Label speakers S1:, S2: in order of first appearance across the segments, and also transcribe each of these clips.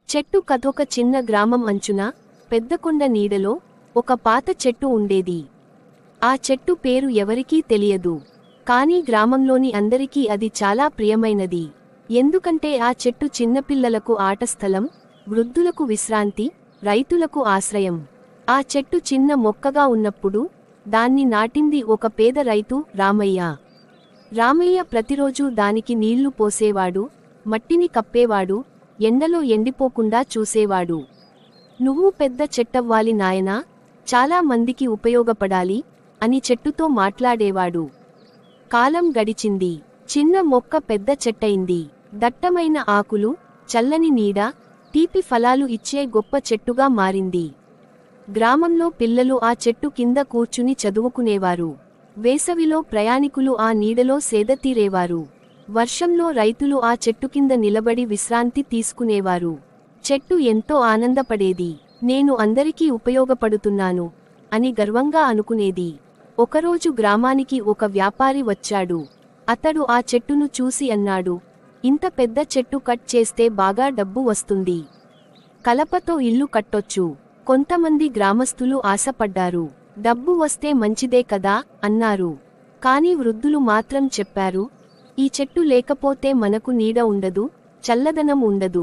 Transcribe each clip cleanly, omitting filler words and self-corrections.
S1: చెట్టు కథొక చిన్న గ్రామం అంచున పెద్దకొండ నీడలో ఒక పాత చెట్టు ఉండేది. ఆ చెట్టు పేరు ఎవరికీ తెలియదు. కానీ గ్రామంలోని అందరికీ అది చాలా ప్రియమైనది. ఎందుకంటే ఆ చెట్టు చిన్నపిల్లలకు ఆటస్థలం, వృద్ధులకు విశ్రాంతి, రైతులకు ఆశ్రయం. ఆ చెట్టు చిన్న మొక్కగా ఉన్నప్పుడు దాన్ని నాటింది ఒక పేద రైతు రామయ్య. రామయ్య ప్రతిరోజూ దానికి నీళ్లు పోసేవాడు, మట్టిని కప్పేవాడు, ఎండలో ఎండిపోకుండా చూసేవాడు. నువ్వు పెద్ద చెట్టవ్వాలి నాయనా, చాలా మందికి ఉపయోగపడాలి అని చెట్టుతో మాట్లాడేవాడు. కాలం గడిచింది. చిన్న మొక్క పెద్ద చెట్టయింది. దట్టమైన ఆకులు, చల్లని నీడ, తీపి ఫలాలు ఇచ్చే గొప్ప చెట్టుగా మారింది. గ్రామంలో పిల్లలు ఆ చెట్టు కింద కూర్చుని చదువుకునేవారు. వేసవిలో ప్రయాణికులు ఆ నీడలో సేదతీరేవారు. వర్షంలో రైతులు ఆ చెట్టు కింద నిలబడి విశ్రాంతి తీసుకునేవారు. చెట్టు ఎంతో ఆనందపడేది. నేను అందరికీ ఉపయోగపడుతున్నాను అని గర్వంగా అనుకునేది. ఒకరోజు గ్రామానికి ఒక వ్యాపారి వచ్చాడు. అతడు ఆ చెట్టును చూసి అన్నాడు, ఇంత పెద్ద చెట్టు కట్ చేస్తే బాగా డబ్బు వస్తుంది. కలపతో ఇల్లు కట్టొచ్చు. కొంతమంది గ్రామస్తులు ఆశపడ్డారు. డబ్బు వస్తే మంచిదే కదా అన్నారు. కాని వృద్ధులు మాత్రం చెప్పారు, ఈ చెట్టు లేకపోతే మనకు నీడ ఉండదు, చల్లదనం ఉండదు.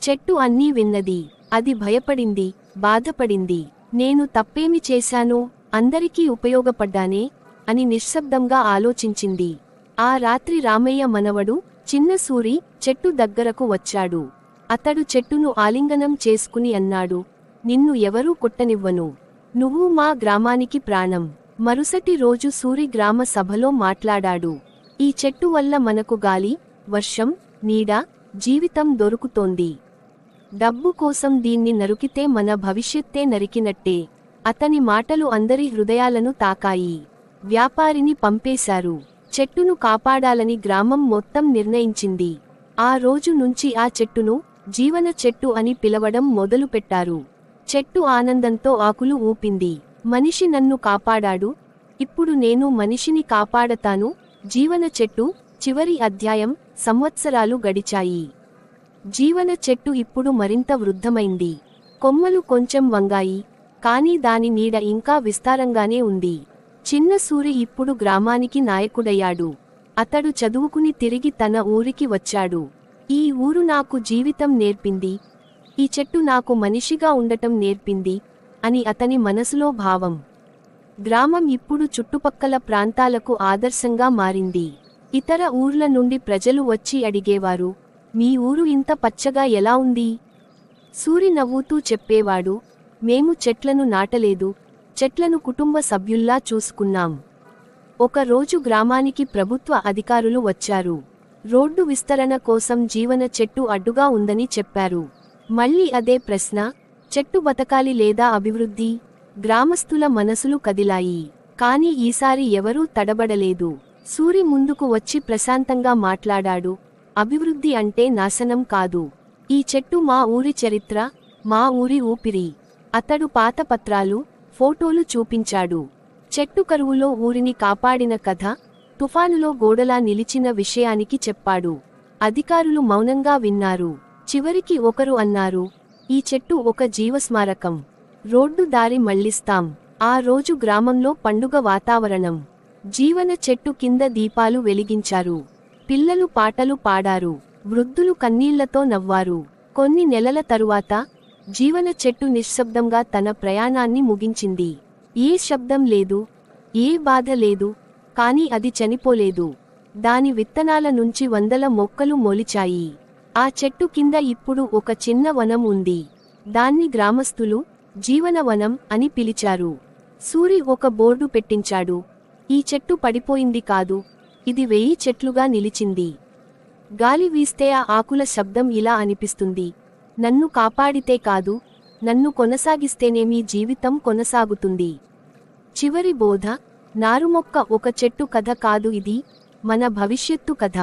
S1: చెట్టు అన్నీ విన్నది. అది భయపడింది, బాధపడింది. నేను తప్పేమి చేశాను, అందరికీ ఉపయోగపడ్డానే అని నిశ్శబ్దంగా ఆలోచించింది. ఆ రాత్రి రామయ్య మనవడు చిన్న సూరి చెట్టు దగ్గరకు వచ్చాడు. అతడు చెట్టును ఆలింగనం చేసుకుని అన్నాడు, నిన్ను ఎవరూ కొట్టనివ్వను. నువ్వు మా గ్రామానికి ప్రాణం. మరుసటి రోజు సూరి గ్రామ సభలో మాట్లాడాడు. ఈ చెట్టు వల్ల మనకు గాలి, వర్షం, నీడ, జీవితం దొరుకుతోంది. డబ్బు కోసం దీన్ని నరుకితే మన భవిష్యత్తే నరికినట్టే. అతని మాటలు అందరి హృదయాలను తాకాయి. వ్యాపారిని పంపేశారు. చెట్టును కాపాడాలని గ్రామం మొత్తం నిర్ణయించింది. ఆ రోజు నుంచి ఆ చెట్టును జీవన చెట్టు అని పిలవడం మొదలుపెట్టారు. చెట్టు ఆనందంతో ఆకులు ఊపింది. మనిషి నన్ను కాపాడాడు, ఇప్పుడు నేను మనిషిని కాపాడతాను. జీవన చెట్టు చివరి అధ్యాయం. సంవత్సరాలు గడిచాయి. జీవన చెట్టు ఇప్పుడు మరింత వృద్ధమైంది. కొమ్మలు కొంచెం వంగాయి, కానీ దాని నీడ ఇంకా విస్తారంగానే ఉంది. చిన్న సూరి ఇప్పుడు గ్రామానికి నాయకుడయ్యాడు. అతడు చదువుకుని తిరిగి తన ఊరికి వచ్చాడు. ఈ ఊరు నాకు జీవితం నేర్పింది, ఈ చెట్టు నాకు మనిషిగా ఉండటం నేర్పింది అని అతని మనసులో భావం. గ్రామం ఇప్పుడు చుట్టుపక్కల ప్రాంతాలకు ఆదర్శంగా మారింది. ఇతర ఊర్ల నుండి ప్రజలు వచ్చి అడిగేవారు, మీ ఊరు ఇంత పచ్చగా ఎలా ఉంది? సూరి నవ్వుతూ చెప్పేవాడు, మేము చెట్లను నాటలేదు, చెట్లను కుటుంబ సభ్యుల్లా చూసుకున్నాం. ఒక రోజు గ్రామానికి ప్రభుత్వ అధికారులు వచ్చారు. రోడ్డు విస్తరణ కోసం జీవన చెట్టు అడ్డుగా ఉందని చెప్పారు. మళ్ళీ అదే ప్రశ్న, చెట్టు బతకాలి లేదా అభివృద్ధి? గ్రామస్తుల మనసులు కదిలాయి. కాని ఈసారి ఎవరూ తడబడలేదు. సూరి ముందుకు వచ్చి ప్రశాంతంగా మాట్లాడాడు, అభివృద్ధి అంటే నాశనం కాదు. ఈ చెట్టు మా ఊరి చరిత్ర, మా ఊరి ఊపిరి. అతడు పాత పత్రాలు, ఫోటోలు చూపించాడు. చెట్టు కరువులో ఊరిని కాపాడిన కథ, తుఫానులో గోడలా నిలిచిన విషయానికి చెప్పాడు. అధికారులు మౌనంగా విన్నారు. చివరికి ఒకరు అన్నారు, ఈ చెట్టు ఒక జీవస్మారకం. రోడ్డు దారి మళ్లిస్తాం. ఆ రోజు గ్రామంలో పండుగ వాతావరణం. జీవన చెట్టు కింద దీపాలు వెలిగించారు. పిల్లలు పాటలు పాడారు. వృద్ధులు కన్నీళ్లతో నవ్వారు. కొన్ని నెలల తరువాత జీవన చెట్టు నిశ్శబ్దంగా తన ప్రయాణాన్ని ముగించింది. ఏ శబ్దం లేదు, ఏ బాధ లేదు. కాని అది చనిపోలేదు. దాని విత్తనాల నుంచి వందల మొక్కలు మొలిచాయి. ఆ చెట్టు కింద ఇప్పుడు ఒక చిన్న వనం ఉంది. దాన్ని గ్రామస్తులు జీవనవనం అని పిలిచారు. సూరి ఒక బోర్డు పెట్టించాడు, ఈ చెట్టు పడిపోయింది కాదు, ఇది 1000 చెట్లుగా నిలిచింది. గాలి వీస్తే ఆ ఆకుల శబ్దం ఇలా అనిపిస్తుంది, నన్ను కాపాడితే కాదు, నన్ను కొనసాగిస్తేనేమీ జీవితం కొనసాగుతుంది. చివరి బోధ, నారుమొక్క ఒక చెట్టు కథ కాదు, ఇది మన భవిష్యత్తు కథ.